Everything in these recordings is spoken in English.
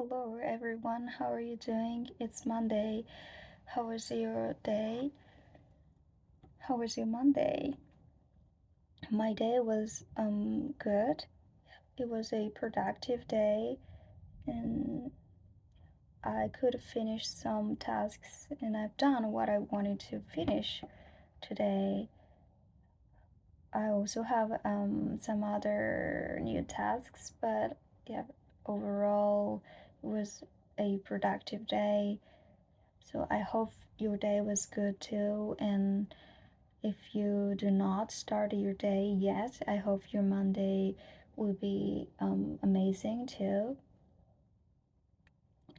Hello everyone, how are you doing? It's Monday. How was your day? How was your Monday? My day was good. It was a productive day and I could finish some tasks and I've done what I wanted to finish today. I also have some other new tasks, but yeah, overall it was a productive day. So I hope your day was good too. And if you do not start your day yet, I hope your Monday will be amazing too.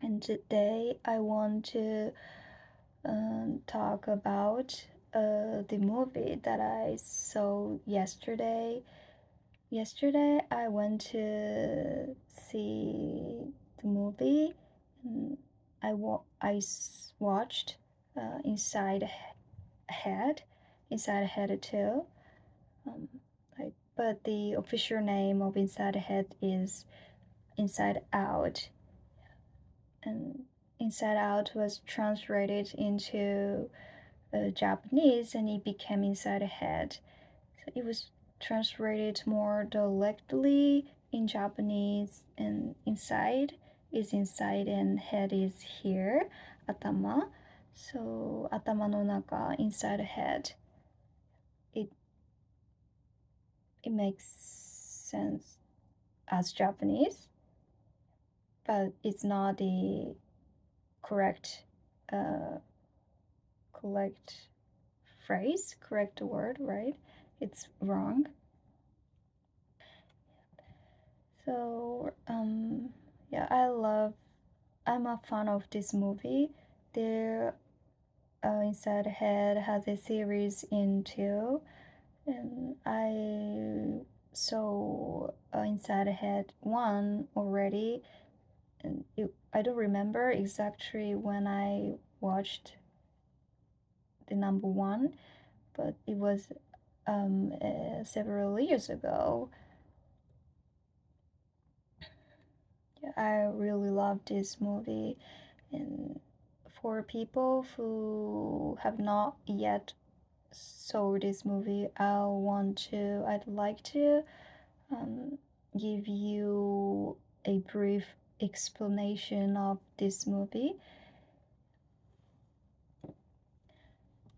And today I want to talk about the movie that I saw yesterday. Yesterday I went to see the movie. And watched Inside Head, Inside Head 2. Um, but the official name of Inside Head is Inside Out, and Inside Out was translated into Japanese, and it became Inside Head. So it was translated more directly in Japanese, and inside is inside and head is here, atama. So atama no naka, inside head. It it makes sense as Japanese, but it's not the correct uh, correct phrase, correct word, right? It's wrong. So yeah, I'm a fan of this movie. There, Inside Head has a series in two, and I saw Inside Head one already, and I don't remember exactly when I watched the number one, but it was several years ago. Yeah, I really love this movie, and for people who have not yet saw this movie, I'd like to um, give you a brief explanation of this movie.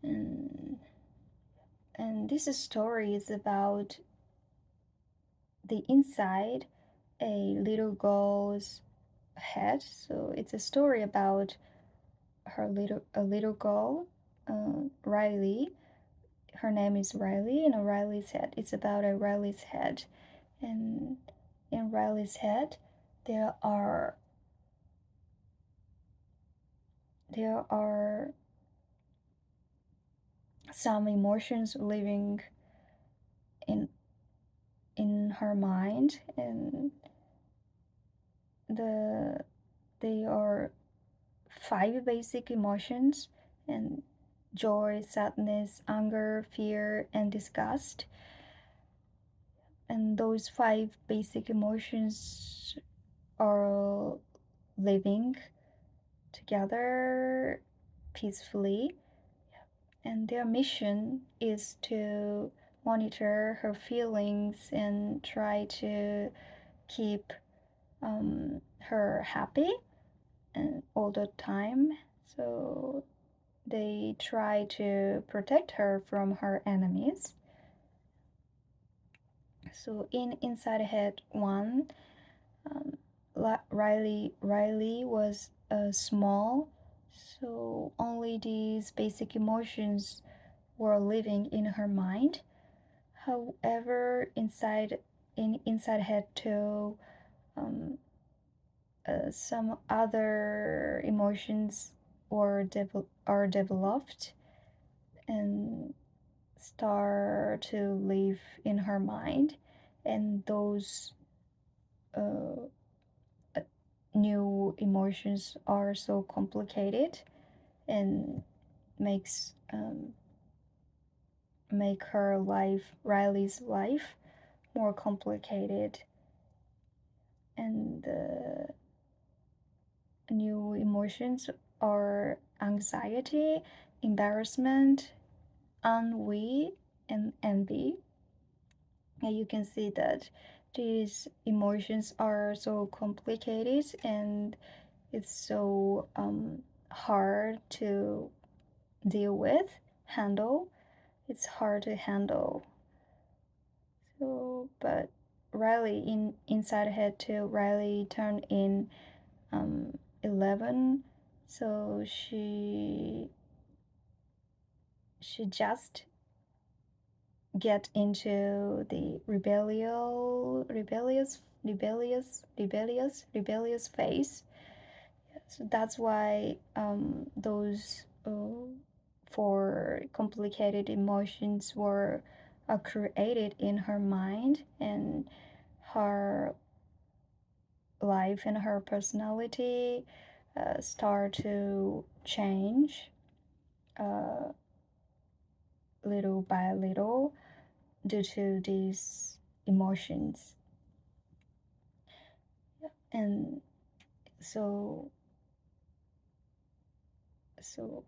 And, and this story is about the inside a little girl's head. So it's a story about a little girl, Riley. Her name is Riley, and Riley's head. It's about a Riley's head, and in Riley's head, there are there are some emotions living in her mind, and the they are five basic emotions, and joy, sadness, anger, fear, and disgust. And those five basic emotions are living together peacefully, and their mission is to monitor her feelings and try to keep her happy and all the time. So they try to protect her from her enemies. So in Inside Head 1, um, Riley was small, so only these basic emotions were living in her mind. However, inside Head 2, um, some other emotions are developed and start to live in her mind, and those uh, new emotions are so complicated and makes make her life, Riley's life, more complicated. And new emotions are anxiety, embarrassment, ennui, and envy. And you can see that these emotions are so complicated and it's so hard to deal with, handle. It's hard to handle. So, but Riley in Inside Head 2, Riley turned in 11, so she just get into the rebellious phase. So that's why those four complicated emotions were created in her mind, and her life and her personality start to change uh, little by little due to these emotions. And so so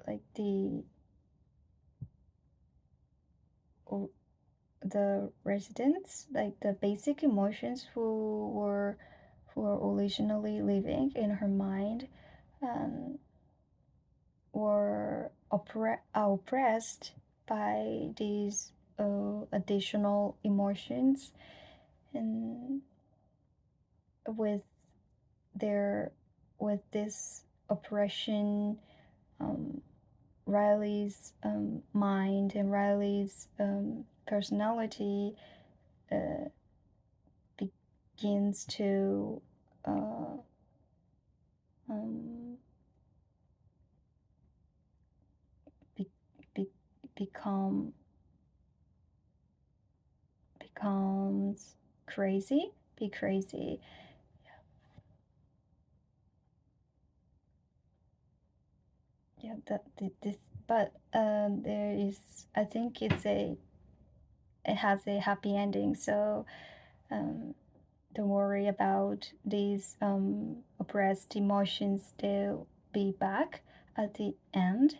like the residents, like the basic emotions who were originally living in her mind, um, were oppressed by these additional emotions, and with their with this oppression, um, Riley's mind and Riley's personality uh, begins to uh, um, be, be, become becomes crazy, be crazy. Yeah, this, but there is. I think it has a happy ending. So um, don't worry about these oppressed emotions. They'll be back at the end,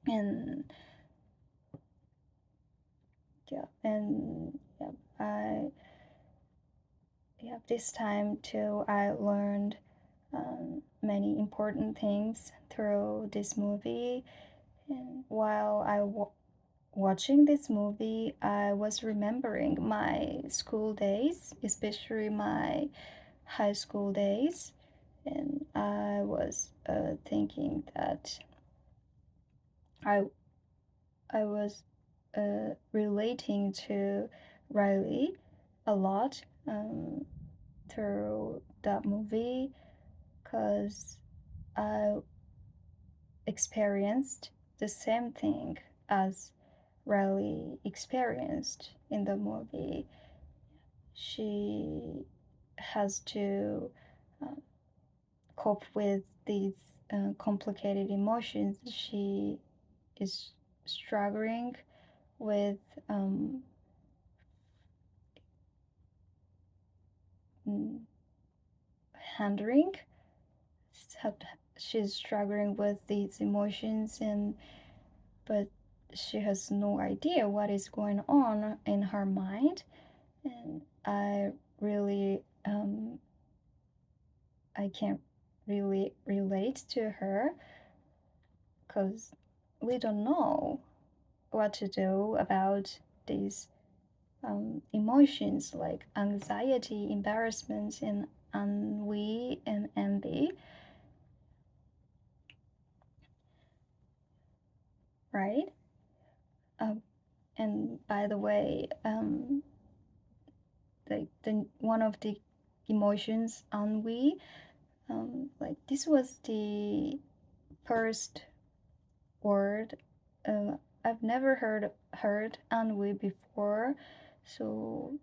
and yeah, I yeah, this time too, I learned many important things through this movie. And while watching this movie, I was remembering my school days, especially my high school days. And I was thinking that I, I was relating to Riley a lot through that movie because I experienced the same thing as Riley experienced in the movie. She has to uh, cope with these complicated emotions. She is struggling with um, handling. She's struggling with these emotions, and but she has no idea what is going on in her mind. And really I can't really relate to her because we don't know what to do about these emotions like anxiety, embarrassment, and ennui and envy, right? Um, and by the way, the one of the emotions ennui, like this was the first word. I've never heard ennui before, so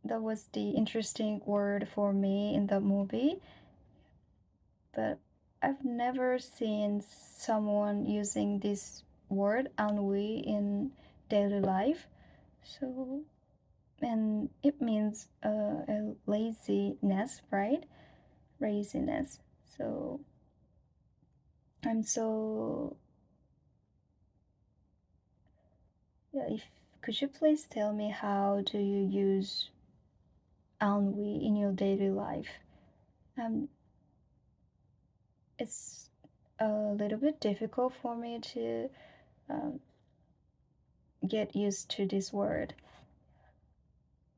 that was the interesting word for me in the movie. But I've never seen someone using this word ennui in daily life. So and it means a laziness, right? Laziness. So I'm so yeah. If could you please tell me how do you use ennui in your daily life? Um, it's a little bit difficult for me to um, get used to this word,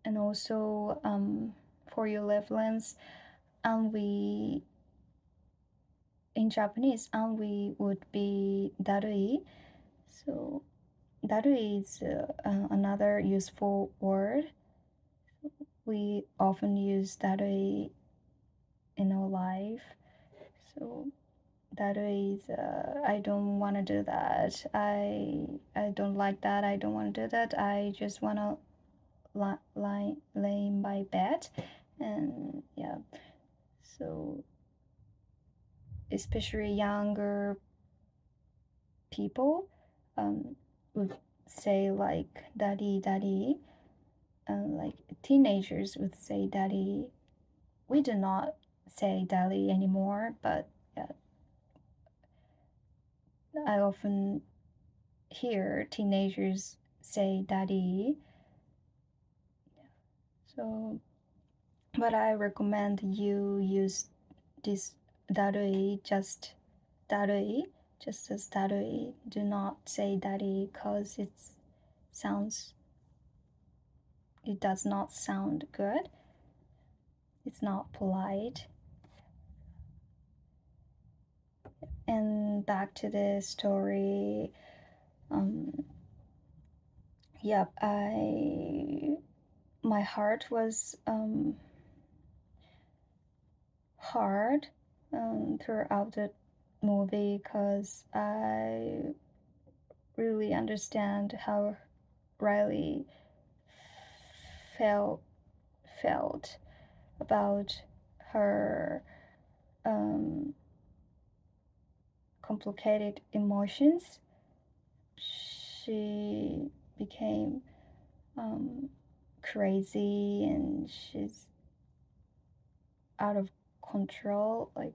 and also for your Netherlands, ennui in Japanese, ennui would be darui. So darui is another useful word. We often use darui in our life. So darui is I don't want to do that. I don't like that. I don't want to do that. I just want to lay in my bed, and yeah. So especially younger people would say like daddy daddy, like teenagers would say daddy. We do not say daddy anymore, but yeah, I often hear teenagers say daddy. So but I recommend you use this daddy, just daddy, just as daddy. Do not say daddy because sounds it does not sound good. It's not polite. And back to the story. Um, yep, I my heart was hard throughout the movie because I really understand how Riley felt felt about her um, complicated emotions. She became um, crazy and she's out of control. Like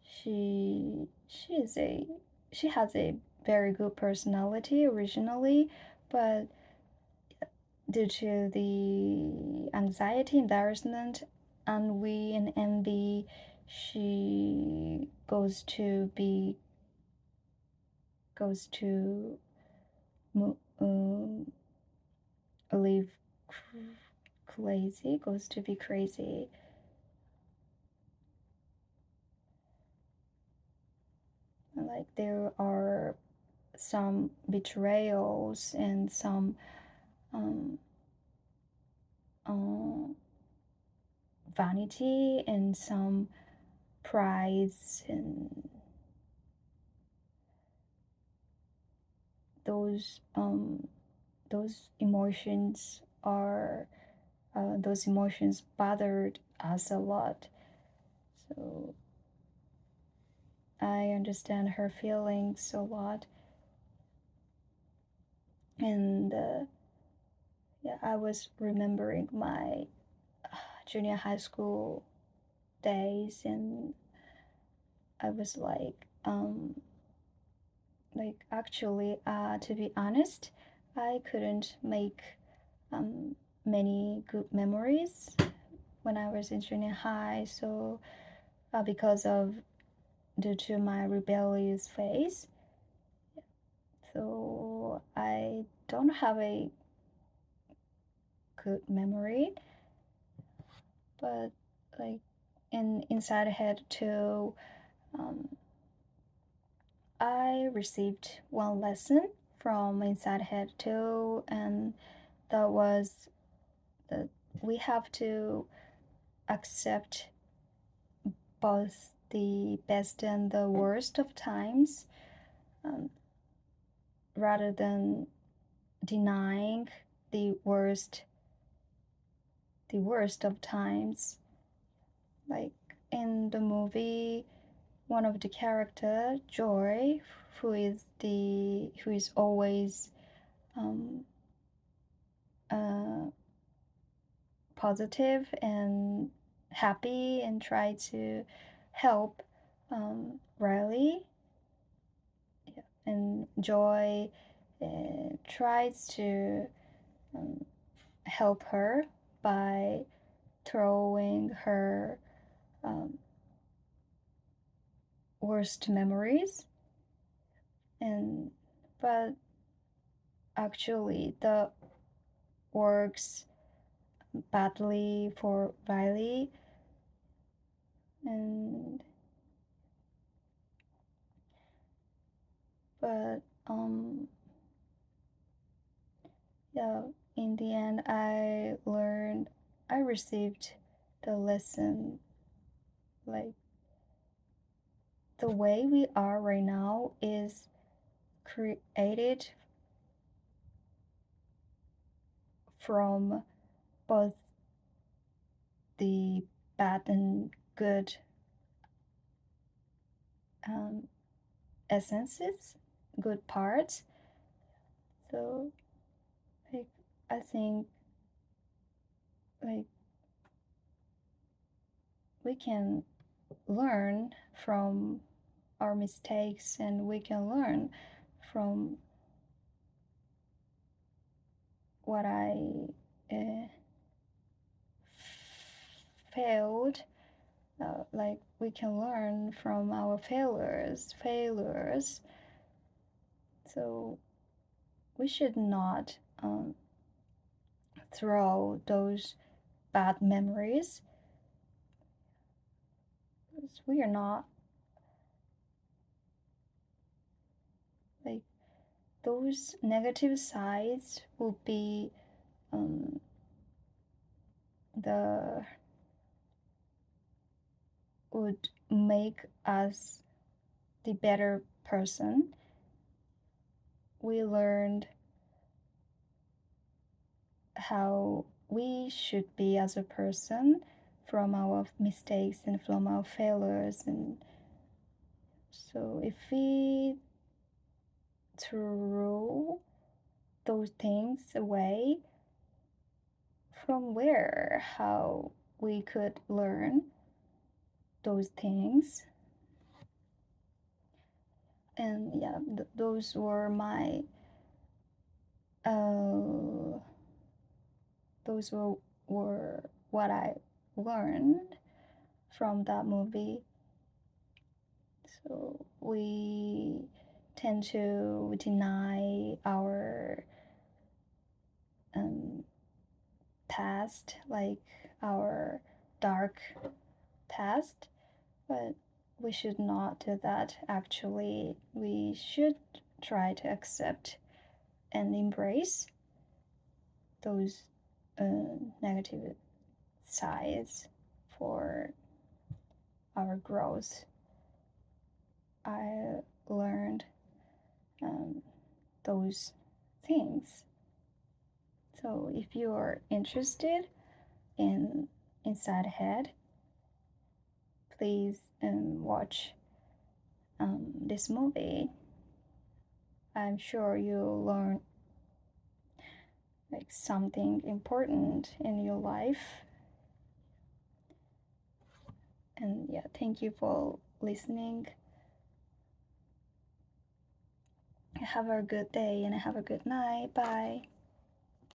she is a she has a very good personality originally, but due to the anxiety, embarrassment, ennui, and envy, she goes to live crazy, goes to be crazy. Like there are some betrayals and some um, uh, vanity and some prides, and those um, those emotions are those emotions bothered us a lot. So I understand her feelings a lot, and yeah, I was remembering my junior high school days, and I was like actually, to be honest, I couldn't make um, many good memories when I was in junior high. So because of due to my rebellious phase, so I don't have a good memory. But like in inside head too, um, I received one lesson from inside head too, and that was that we have to accept both the best and the worst of times, um, rather than denying the worst the worst of times. Like in the movie, one of the character, Joy, who is always um, uh, positive and happy and try to help Riley. Yeah. And Joy tries to um, help her by throwing her um, worst memories. And but actually, the works badly for Riley. And but yeah, in the end, I received the lesson, like the way we are right now is created from both the bad and good um, essences, good parts. So, like, I think, like, we can learn from our mistakes and we can learn from what I uh, failed. Like, we can learn from our failures. So we should not throw those bad memories, because we are not, like, those negative sides will be um, the would make us the better person. We learned how we should be as a person from our mistakes and from our failures. And so if we throw those things away, from where how we could learn those things. And yeah, those were my uh, those were what I learned from that movie. So we tend to deny our um, past, like our dark past, but we should not do that. Actually, we should try to accept and embrace those negative sides for our growth. I learned um, those things. So if you are interested in Inside Head, please watch this movie. I'm sure you'll learn like something important in your life. And yeah, thank you for listening. Have a good day and have a good night. Bye.